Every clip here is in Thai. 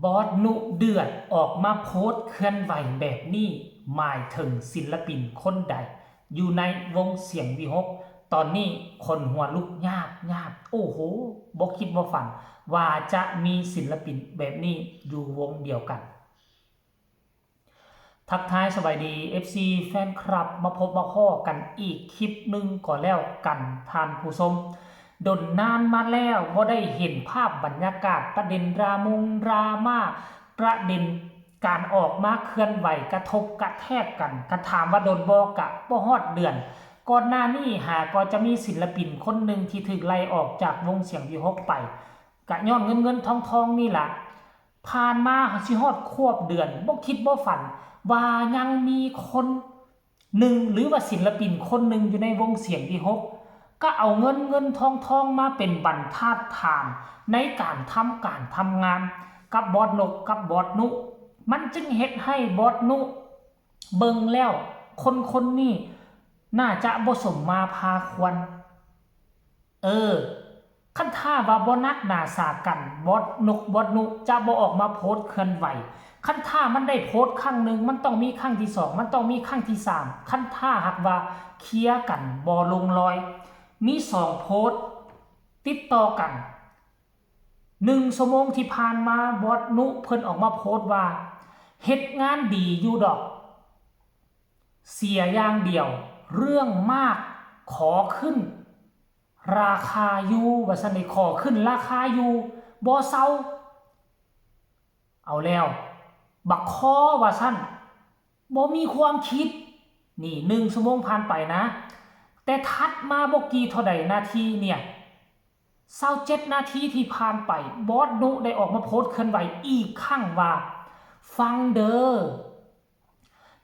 บอสนุเดือดออกมาโพสต์เคลื่อนไหวแบบนี้หมายถึงศิลปินคนใดอยู่ในวงเสียงวิหกตอนนี้คนหัวลุกญาบโอ้โหบอกคิดบ่ฝันว่าจะมีศิลปินแบบนี้อยู่วงเดียวกันทักทายสบายดี FC แฟนคลับมาพบมาข้อกันอีกคลิปหนึ่งก่อนแล้วกันท่านผู้ชมดนนานมาแล้วบ่ได้เห็นภาพบรรยากาศประเด็นดราม่าประเด็นการออกมาเคลื่อนไหวกระทบกระแทกกันกระถามว่าโดนบอกะบ่ฮอดเดือนก่อนหน้านี้ก็จะมีศิลปินคนหนึ่งที่ถูกไล่ออกจากวงเสียงวิหกไปกะย้อนเงินทองนี่ล่ะผ่านมาสิฮอดควบเดือนบ่คิดบ่ฝันว่ายังมีคนหนึ่งหรือว่าศิลปินคนหนึ่งอยู่ในวงเสียงวิหกก็เอาเงินทองมาเป็นบรรทัดฐานในการทำงานกับบอสนกกับบอสนุมันจึงเฮ็ดให้บอสนุเบิ่งแล้วคนนี้น่าจะบ่สมมาพาควรคันท่าว่าบ่นักหนาสากันบอสนุจะบ่ออกมาโพสต์เคลื่อนไหวคันท่ามันได้โพสต์ครั้งหนึ่งมันต้องมีครั้งที่สองมันต้องมีครั้งที่สามคันท่าหากว่าเคลียร์กันบ่ลงรอยมีสองโพสต์ติดต่อกัน1 ชั่วโมงที่ผ่านมาบอสนุเพิ่นออกมาโพสต์ว่าเฮ็ดงานดีอยู่ดอกเสียอย่างเดียวเรื่องมากขอขึ้นราคาอยู่ว่าซั่นได้ขอขึ้นราคาอยู่บ่เซาเอาแล้วบักคอว่าซั่นบ่มีความคิดนี่1 ชั่วโมงผ่านไปนะแต่ทัดมาบ่กี่เท่าใดนาทีเนี่ย27 นาทีที่ผ่านไปบอสนุได้ออกมาโพสต์เคลื่อนไหวอีกครั้งว่าฟังเด้อ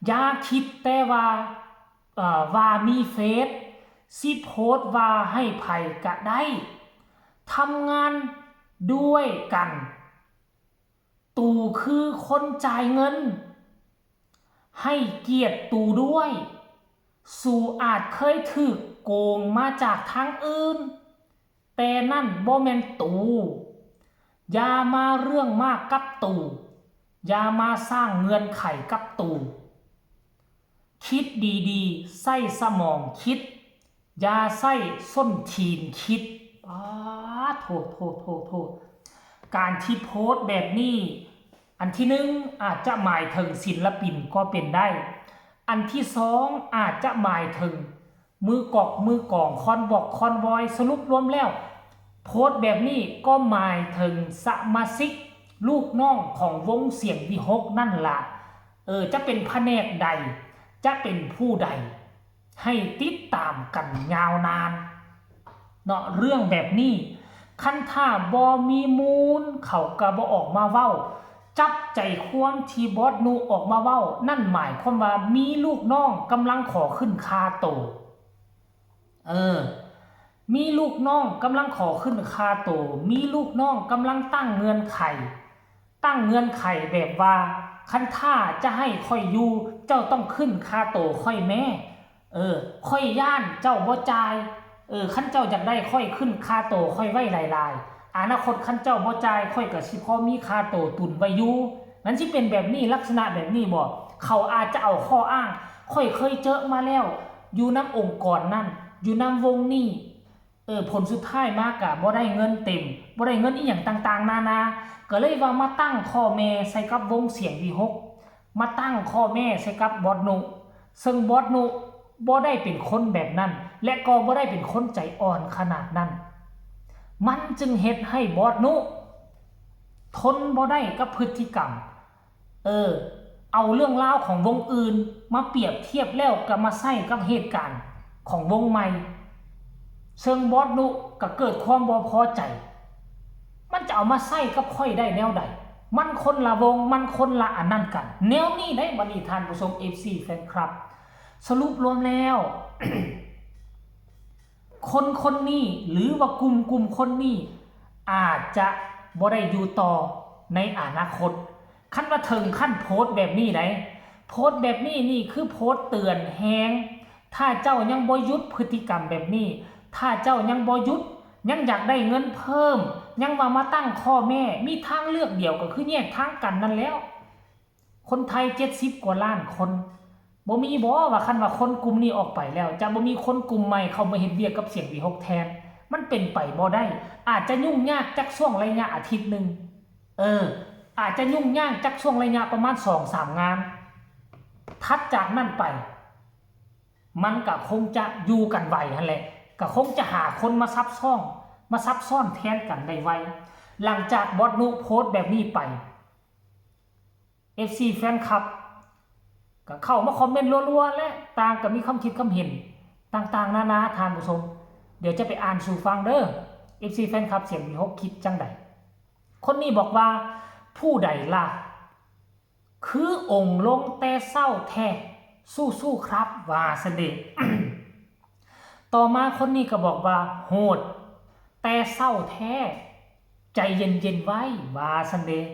อย่าคิดแต่ว่ามีเฟซสิโพสต์ว่าให้ไผก็ได้ทำงานด้วยกันตู่คือคนจ่ายเงินให้เกียรติตู่ด้วยสู่อาจเคยถูกโกงมาจากทางอื่นแต่นั่นบ่แม่นตู่อย่ามาเรื่องมากกับตู่อย่ามาสร้างเงื่อนไขกับตู่คิดดีๆใส่สมองคิดอย่าใส่ส้นทีนคิดโทษการที่โพสต์แบบนี้อันที่หนึ่งอาจจะหมายถึงศิลปินก็เป็นได้อันที่สองอาจจะหมายถึงมือกองคอนวอยสรุปรวมแล้วโพสต์แบบนี้ก็หมายถึงสมาชิกลูกน้องของวงเสียงวิหกนั่นล่ะจะเป็นแผนกใดจะเป็นผู้ใดให้ติดตามกันยาวนานเนาะเรื่องแบบนี้คันท่าบ่มีมูลเขาก็บ่ออกมาเว้าจับใจความที่บอสนุออกมาเว้านั่นหมายความว่ามีลูกน้องกำลังขอขึ้นค่าโตมีลูกน้องกำลังขอขึ้นค่าโตมีลูกน้องกำลังตั้งเงื่อนไขแบบว่าคันท่าจะให้ค่อยอยู่เจ้าต้องขึ้นค่าโตค่อยแม่ค่อยย่านเจ้าบ่จ่ายคันเจ้าอยากได้ค่อยขึ้นค่าโตค่อยไว้หลายๆอนาคตคันเจ้าบ่จ่ายค่อยก็สิพอมีค่าโตตุนไว้อยู่นั้นสิเป็นแบบนี้ลักษณะแบบนี้บ่เขาอาจจะเอาข้ออ้างค่อยเคยเจอมาแล้วอยู่นำองค์กรนั่นอยู่นำวงนี้ผลสุดท้ายมากะบ่ได้เงินเต็มบ่ได้เงินอีหยังต่างๆนานาก็เลยว่ามาตั้งข้อแม่ใส่กับวงเสียงวิหกมาตั้งข้อแม่ใส่กับบอสนุซึ่งบอสนุบ่ได้เป็นคนแบบนั้นและก็บ่ได้เป็นคนใจอ่อนขนาดนั้นมันจึงเฮ็ดให้บอสนุทนบ่ได้กับพฤติกรรมเอาเรื่องราวของวงอื่นมาเปรียบเทียบแล้วก็มาใส่กับเหตุการณ์ของวงใหม่ซึ่งบอสนุก็เกิดความบ่พอใจมันจะเอามาใส่กับค่อยได้แนวใดมันคนละวงมันคนละอันนั้นกันแนวนี้ได้บัดนี้ท่านผู้ชม FC แฟนคลับสรุปรวมแล้ว คนนี้หรือว่ากลุ่มคนนี้อาจจะบ่ได้อยู่ต่อในอนาคตขั้นว่าถึงขั้นโพสต์แบบนี้ได้โพสต์แบบนี้นี่คือโพสต์เตือนแฮงถ้าเจ้ายังบ่หยุดพฤติกรรมแบบนี้ถ้าเจ้ายังบ่หยุด ยังอยากได้เงินเพิ่มยังว่ามาตั้งข้อแม่มีทางเลือกเดียวก็คือแยกทางกันนั่นแล้วคนไทย70กว่าล้านคนบ่มีบ่ว่าคันว่าคนกลุ่มนี้ออกไปแล้วจะบ่มีคนกลุ่มใหม่เข้ามาเฮ็ดเวียกกับเสียงวี6แทนมันเป็นไปบ่ได้อาจจะยุ่งยากจักช่วงระยะอาทิตย์นึงอาจจะยุ่งยากจักช่วงระยะประมาณ 2-3 งานถัดจากนั้นไปมันก็คงจะอยู่กันไวนั่นแหละก็คงจะหาคนมาซับซ้อนแทนกันได้ไวหลังจากบอสนุโพสต์แบบนี้ไป FC แฟนคลับก็เข้ามาคอมเมนต์รัวๆและต่างก็มีความคิดความเห็นต่างๆนานาท่านผู้ชมเดี๋ยวจะไปอ่านสู่ฟังเด้อ FC แฟนคลับเสียงมี6คิดจังใดคนนี้บอกว่าผู้ใดล่ะคือองค์ลงแต่เศร้าแท้สู้ๆครับว่าเสด็จ ต่อมาคนนี้ก็บอกว่าโหดแต่เศร้าแท้ใจเย็นๆไว้ว่าเสด็จ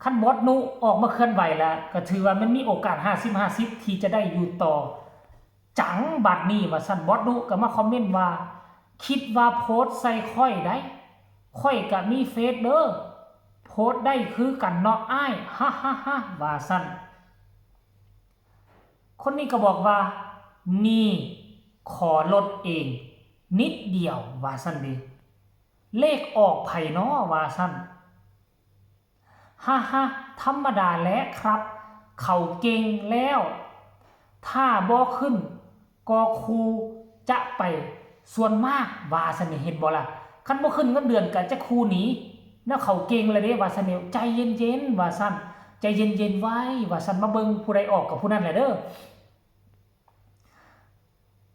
คันบอสนุออกมาเคลื่อนไหวแล้วก็ถือว่ามันมีโอกาส50-50ที่จะได้อยู่ต่อจังบัดนี้ว่าซั่นบอสนุก็มาคอมเมนต์ว่าคิดว่าโพสต์ใส่ค่อยได้ค่อยก็มีเฟซเด้อโพสต์ได้คือกันเนาะอ้ายฮ่าๆๆว่าซั่นคนนี้ก็บอกว่านี่ขอลดเองนิดเดียวว่าซั่นดิเลขออกไผเนาะว่าซั่นฮ่าธรรมดาแหละครับเขาเก่งแล้วถ้าบ่ขึ้นก็ครูจะไปส่วนมากว่าซั่นนี่เห็นบ่ล่ะคันบ่ขึ้นเงินเดือนก็จะครูหนีแล้วเขาเก่งแล้วเด้ว่าซั่นใจเย็นๆว่าซั่นใจเย็นๆไว้ว่าซั่นมาเบิ่งผู้ใดออกกับผู้นั้นแหละเด้อ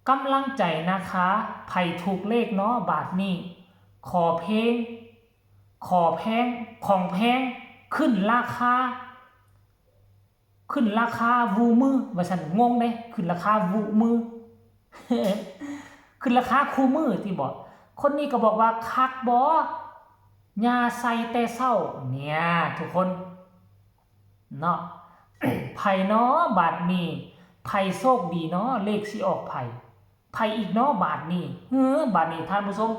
กำลังใจนะคะไผถูกเลขเนาะบาทนี้ขอแพงของแพงขึ้นราคาวูมือว่าฉันงงเด้ขึ้นราคาวูมือ ขึ้นราคาคูมือที่บอกคนนี้ก็บอกว่าคักบ่ยาใส่แต่เศร้าเนี่ยทุกคนเนาะ ไผเนาะบาทนี้ไผโชคดีเนาะเลขสิออกไผอีกเนาะบาทนี้บาทนี้ท่านผู้ชม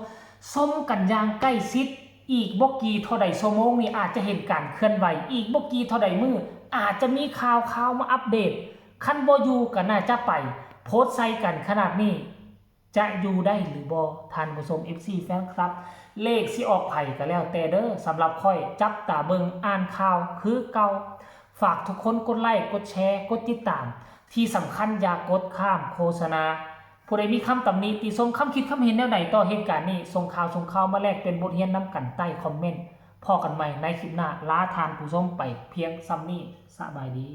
ส้มกันอย่างใกล้ชิดอีกบ่กี่เท่าใดชั่วโมงนี้อาจจะเห็นการเคลื่อนไหวอีกบ่กี่เท่าใดมื้ออาจจะมีข่าวมาอัปเดตคันบ่อยู่ก็น่าจะไปโพสต์ใส่กันขนาดนี้จะอยู่ได้หรือบ่ท่านผู้ชม FC แฟนครับเลขสิออกไผก็แล้วแต่เด้อสำหรับค่อยจับตาเบิ่งอ่านข่าวคือเก่าฝากทุกคนกดไลค์กดแชร์กดติดตามที่สำคัญอย่ากดข้ามโฆษณาผู้ใดมีคำตำหนิติชมคำคิดคำเห็นแนวไหนต่อเหตุการณ์นี้ส่งข่าวมาแลกเป็นบทเรียนนำกันใต้คอมเมนต์พอกันใหม่ในคลิปหน้าลาทานผู้ชมไปเพียงซ้ำนี้สบายดี